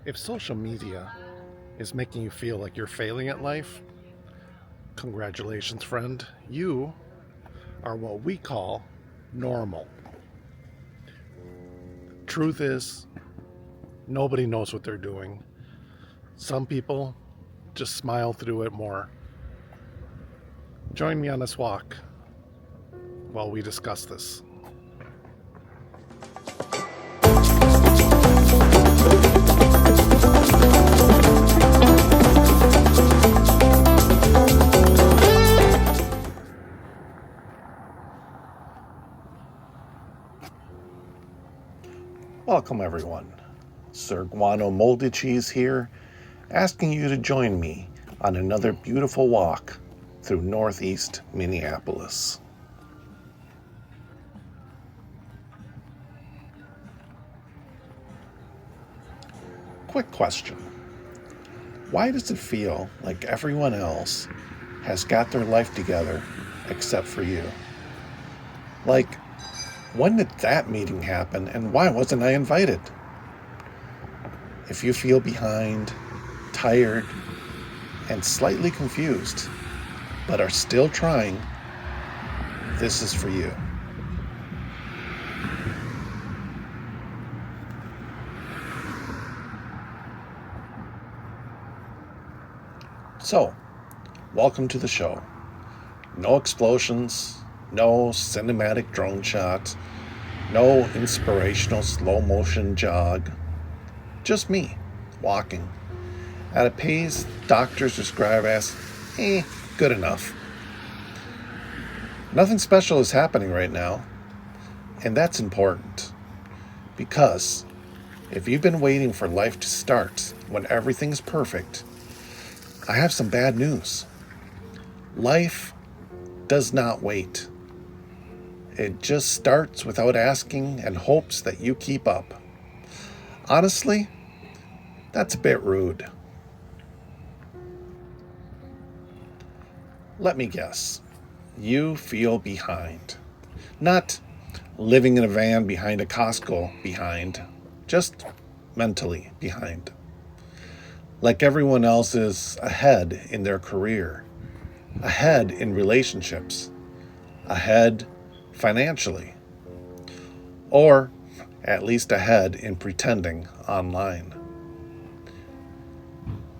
If social media is making you feel like you're failing at life, congratulations, friend. You are what we call normal. Truth is, nobody knows what they're doing. Some people just smile through it more. Join me on this walk while we discuss this. Welcome, everyone. Sir Guano Moldy Cheese here, asking you to join me on another beautiful walk through Northeast Minneapolis. Quick question. Why does it feel like everyone else has got their life together except for you? Like, when did that meeting happen and why wasn't I invited? If you feel behind, tired, and slightly confused, but are still trying, this is for you. So, welcome to the show. No explosions, no cinematic drone shots, no inspirational slow motion jog. Just me, walking, at a pace doctors describe as, good enough. Nothing special is happening right now, and that's important. Because if you've been waiting for life to start when everything's perfect, I have some bad news. Life does not wait. It just starts without asking and hopes that you keep up. Honestly, that's a bit rude. Let me guess. You feel behind. Not living in a van behind a Costco behind, just mentally behind. Like everyone else is ahead in their career, ahead in relationships, ahead financially, or at least ahead in pretending online.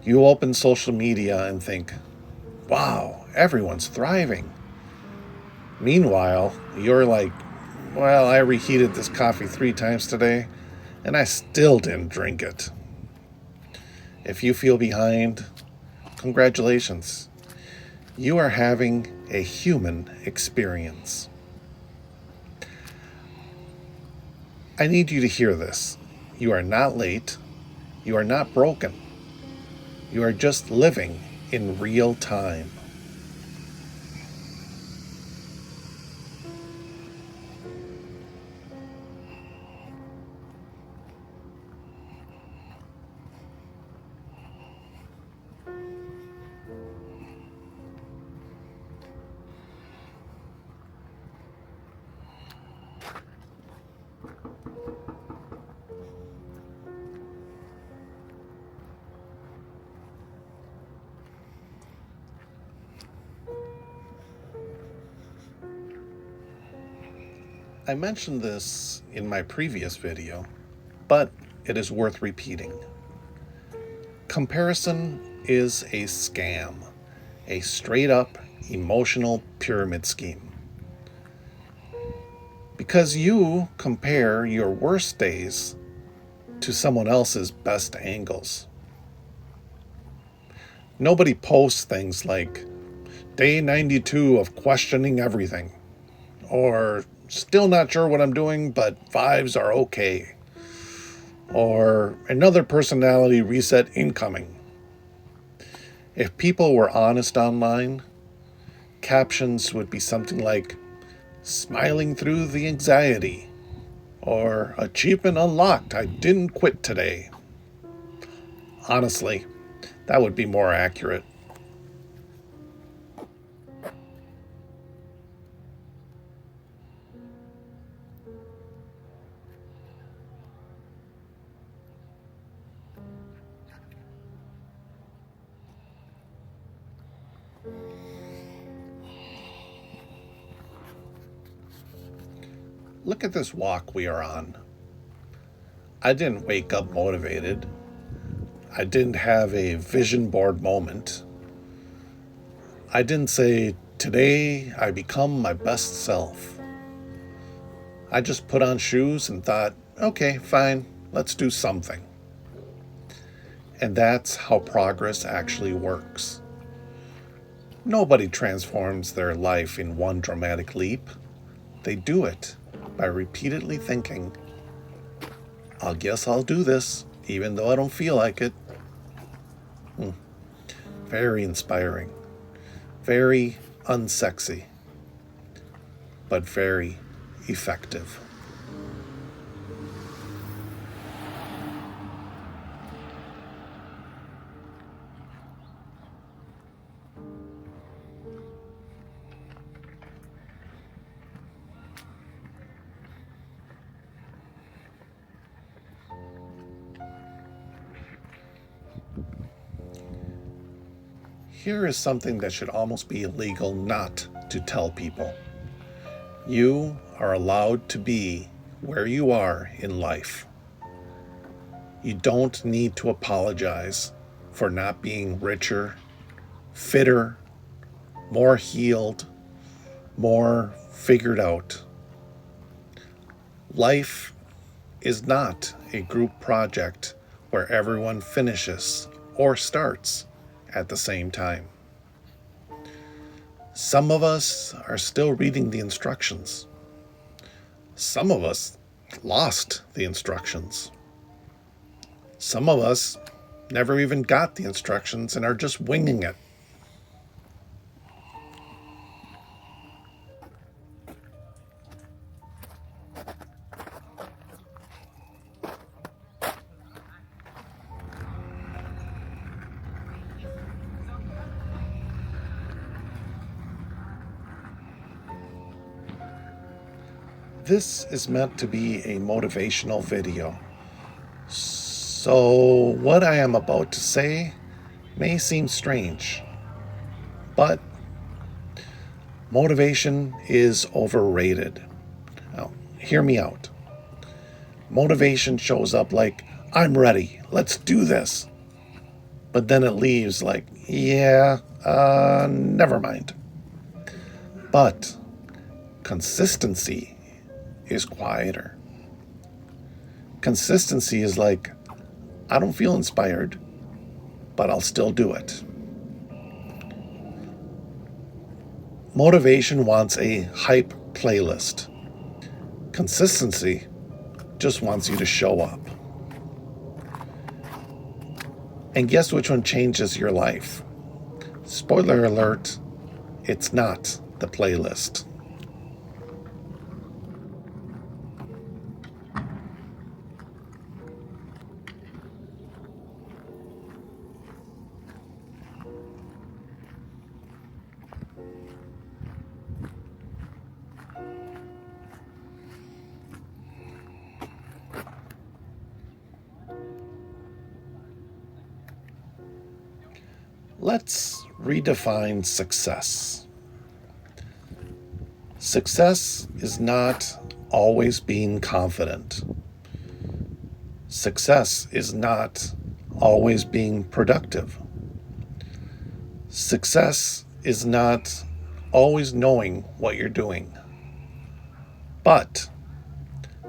You open social media and think, wow, everyone's thriving. Meanwhile, you're like, well, I reheated this coffee 3 times today, and I still didn't drink it. If you feel behind, congratulations. You are having a human experience. I need you to hear this. You are not late. You are not broken. You are just living in real time. I mentioned this in my previous video, but it is worth repeating. Comparison is a scam, a straight-up emotional pyramid scheme. Because you compare your worst days to someone else's best angles. Nobody posts things like, day 92 of questioning everything, or still not sure what I'm doing, but vibes are okay, or another personality reset incoming. If people were honest online, captions would be something like, smiling through the anxiety, or achievement unlocked, I didn't quit today. Honestly, that would be more accurate. Look at this walk we are on. I didn't wake up motivated. I didn't have a vision board moment. I didn't say, today I become my best self. I just put on shoes and thought, okay, fine, let's do something. And that's how progress actually works. Nobody transforms their life in one dramatic leap. They do it by repeatedly thinking, I guess I'll do this, even though I don't feel like it. Very inspiring. Very unsexy. But very effective. Here is something that should almost be illegal not to tell people. You are allowed to be where you are in life. You don't need to apologize for not being richer, fitter, more healed, more figured out. Life is not a group project where everyone finishes or starts at the same time. Some of us are still reading the instructions. Some of us lost the instructions. Some of us never even got the instructions and are just winging it. This is meant to be a motivational video. So what I am about to say may seem strange, but motivation is overrated. Now, hear me out. Motivation shows up like, I'm ready, let's do this. But then it leaves like, yeah, never mind. But consistency is quieter. Consistency is like, I don't feel inspired, but I'll still do it. Motivation wants a hype playlist. Consistency just wants you to show up. And guess which one changes your life? Spoiler alert, it's not the playlist. Let's redefine success. Success is not always being confident. Success is not always being productive. Success is not always knowing what you're doing. But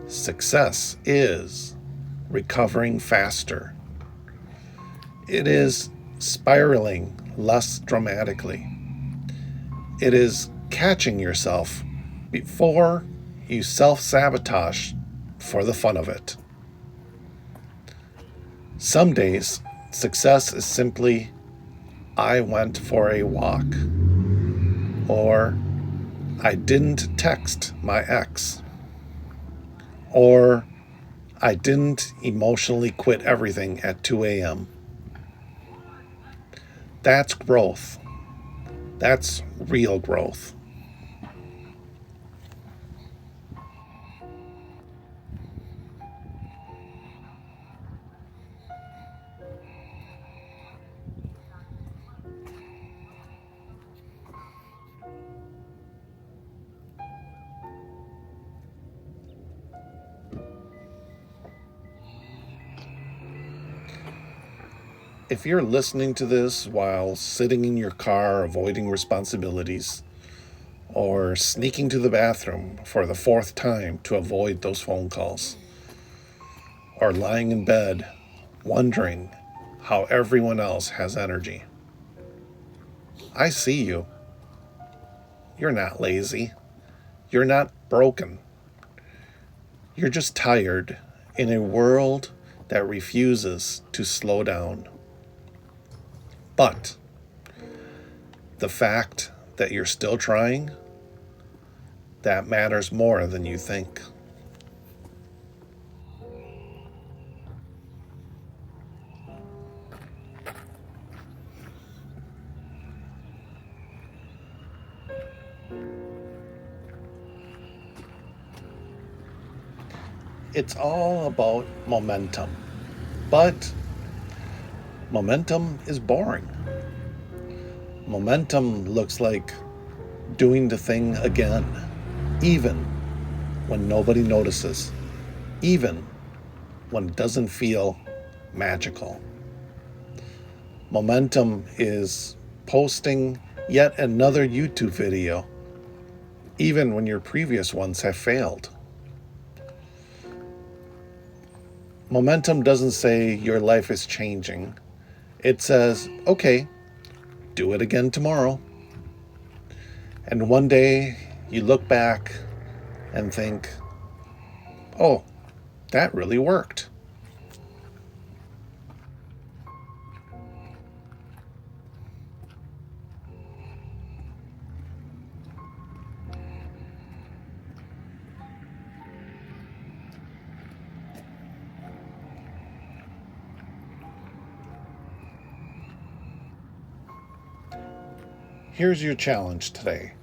success is recovering faster. It is spiraling less dramatically. It is catching yourself before you self-sabotage for the fun of it. Some days, success is simply, I went for a walk, or I didn't text my ex, or I didn't emotionally quit everything at 2 a.m. That's growth. That's real growth. If you're listening to this while sitting in your car avoiding responsibilities, or sneaking to the bathroom for the fourth time to avoid those phone calls, or lying in bed wondering how everyone else has energy, I see you. You're not lazy. You're not broken. You're just tired in a world that refuses to slow down. But the fact that you're still trying, that matters more than you think. It's all about momentum, but momentum is boring. Momentum looks like doing the thing again, even when nobody notices, even when it doesn't feel magical. Momentum is posting yet another YouTube video, even when your previous ones have failed. Momentum doesn't say your life is changing. It says, okay, do it again tomorrow. And one day you look back and think, oh, that really worked. Here's your challenge today,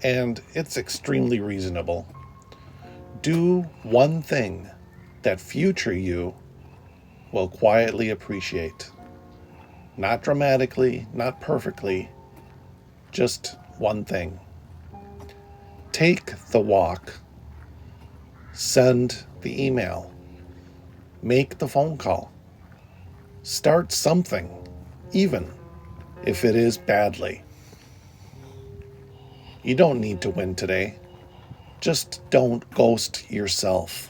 and it's extremely reasonable. Do one thing that future you will quietly appreciate. Not dramatically, not perfectly, just one thing. Take the walk. Send the email. Make the phone call. Start something, even if it is badly. You don't need to win today. Just don't ghost yourself.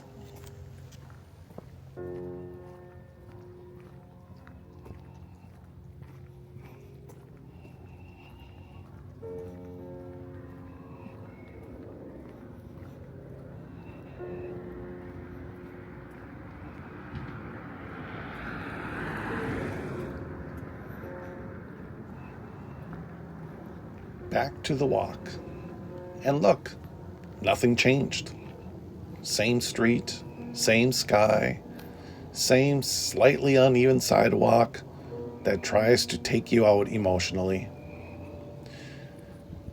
Back to the walk. And look, nothing changed. Same street, same sky, same slightly uneven sidewalk that tries to take you out emotionally.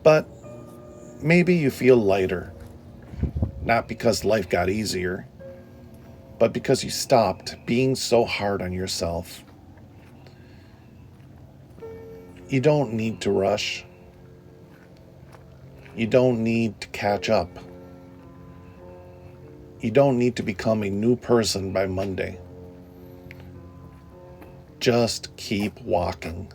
But maybe you feel lighter, not because life got easier, but because you stopped being so hard on yourself. You don't need to rush. You don't need to catch up. You don't need to become a new person by Monday. Just keep walking.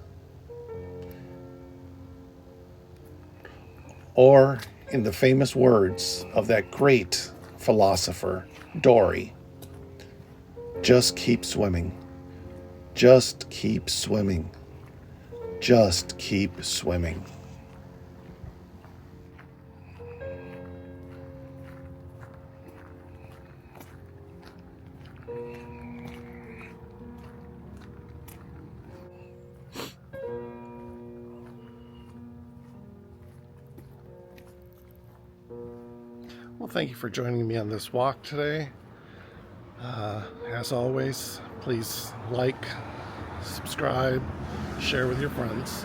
Or, in the famous words of that great philosopher, Dory, just keep swimming. Just keep swimming. Just keep swimming. Well, thank you for joining me on this walk today. As always, please like, subscribe, share with your friends,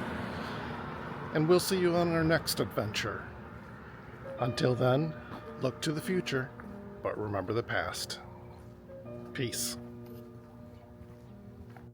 and we'll see you on our next adventure. Until then, look to the future, but remember the past. Peace.